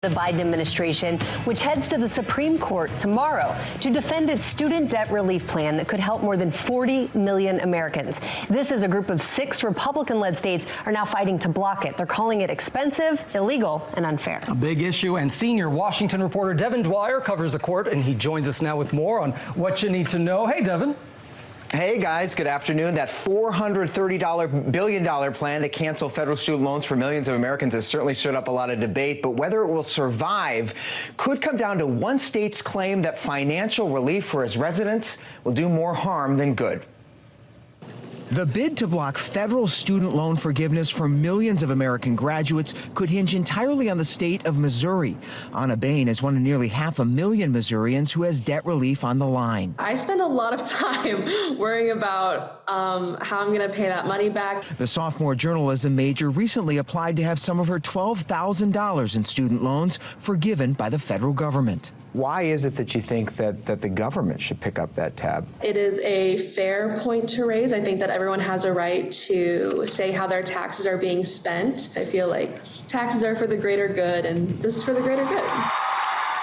The Biden administration, which heads to the Supreme Court tomorrow to defend its student debt relief plan that could help more than 40 million Americans. This is a group of 6 Republican-led states are now fighting to block it. They're calling it expensive, illegal, and unfair. A big issue, and senior Washington reporter Devin Dwyer covers the court, and he joins us now with more on what you need to know. Hey, Devin. Hey guys, good afternoon. That $430 billion plan to cancel federal student loans for millions of Americans has certainly stirred up a lot of debate, but whether it will survive could come down to one state's claim that financial relief for its residents will do more harm than good. The bid to block federal student loan forgiveness for millions of American graduates could hinge entirely on the state of Missouri. Anna Bain is one of nearly 500,000 Missourians who has debt relief on the line. I spend a lot of time worrying about how I'm going to pay that money back. The sophomore journalism major recently applied to have some of her $12,000 in student loans forgiven by the federal government. Why is it that you think that the government should pick up that tab? It is a fair point to raise. I think that everyone has a right to say how their taxes are being spent. I feel like taxes are for the greater good, and this is for the greater good.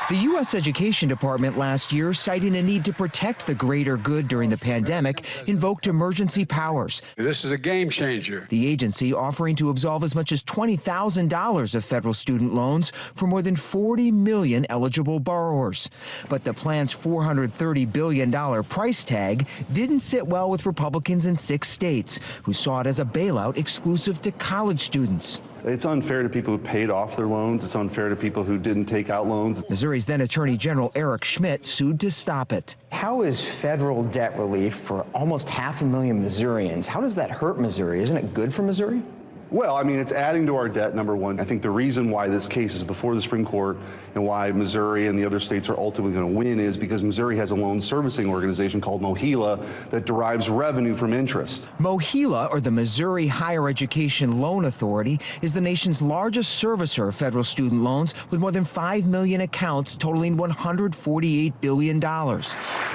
The U.S. Education Department last year, citing a need to protect the greater good during the pandemic, invoked emergency powers. This is a game changer. The agency offering to absolve as much as $20,000 of federal student loans for more than 40 million eligible borrowers. But the plan's $430 billion price tag didn't sit well with Republicans in 6 states, who saw it as a bailout exclusive to college students. It's unfair to people who paid off their loans. It's unfair to people who didn't take out loans. Missouri's then Attorney General Eric Schmitt sued to stop it. How is federal debt relief for almost 500,000 Missourians? How does that hurt Missouri? Isn't it good for Missouri? Well, I mean, it's adding to our debt, number one. I think the reason why this case is before the Supreme Court and why Missouri and the other states are ultimately going to win is because Missouri has a loan servicing organization called MOHELA that derives revenue from interest. MOHELA, or the Missouri Higher Education Loan Authority, is the nation's largest servicer of federal student loans with more than 5 million accounts totaling $148 billion.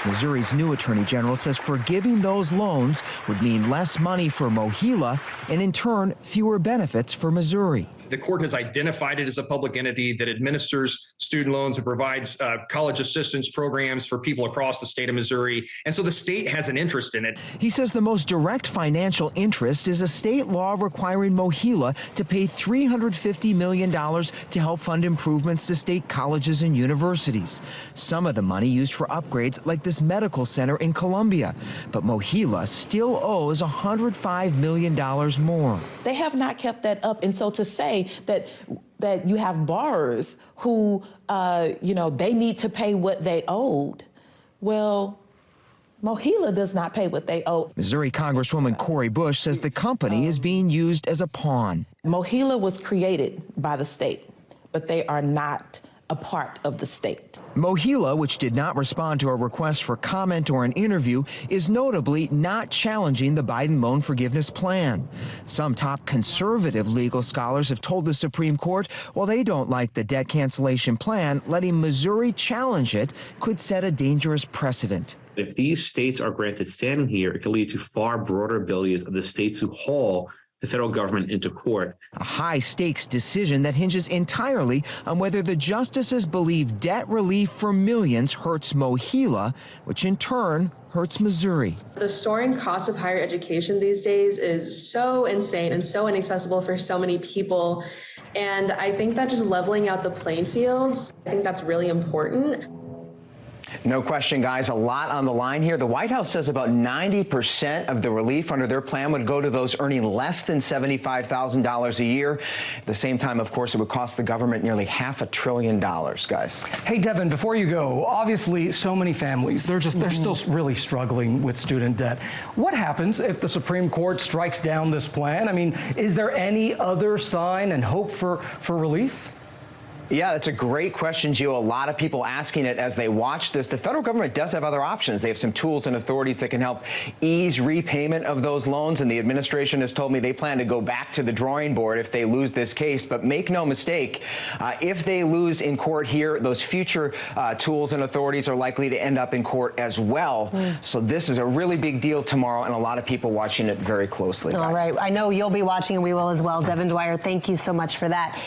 Missouri's new Attorney General says forgiving those loans would mean less money for MOHELA and, in turn, fewer benefits for Missouri. The court has identified it as a public entity that administers student loans and provides college assistance programs for people across the state of Missouri. And so the state has an interest in it. He says the most direct financial interest is a state law requiring MOHELA to pay $350 million to help fund improvements to state colleges and universities. Some of the money used for upgrades like this medical center in Columbia. But MOHELA still owes $105 million more. They have not kept that up. And so to say that you have borrowers who, they need to pay what they owed. Well, MOHELA does not pay what they owe. Missouri Congresswoman Cori Bush says the company is being used as a pawn. MOHELA was created by the state, but they are not a part of the state. MOHELA, which did not respond to a request for comment or an interview, is notably not challenging the Biden loan forgiveness plan. Some top conservative legal scholars have told the Supreme Court while they don't like the debt cancellation plan, letting Missouri challenge it could set a dangerous precedent. If these states are granted standing here, it could lead to far broader abilities of the states who haul the federal government into court. A high-stakes decision that hinges entirely on whether the justices believe debt relief for millions hurts MOHELA, which in turn hurts Missouri. The soaring cost of higher education these days is so insane and so inaccessible for so many people. And I think that just leveling out the playing fields, I think that's really important. No question, guys, a lot on the line here. The White House says about 90% of the relief under their plan would go to those earning less than $75,000 a year. At the same time, of course, it would cost the government nearly $500 billion, guys. Hey, Devin, before you go, obviously so many families, they're still really struggling with student debt. What happens if the Supreme Court strikes down this plan? I mean, is there any other sign and hope for relief? Yeah, that's a great question, Gio. A lot of people asking it as they watch this. The federal government does have other options. They have some tools and authorities that can help ease repayment of those loans, and the administration has told me they plan to go back to the drawing board if they lose this case. But make no mistake, if they lose in court here, those future tools and authorities are likely to end up in court as well. So this is a really big deal tomorrow, and a lot of people watching it very closely, guys. All right. I know you'll be watching, and we will as well. Devin Dwyer, thank you so much for that.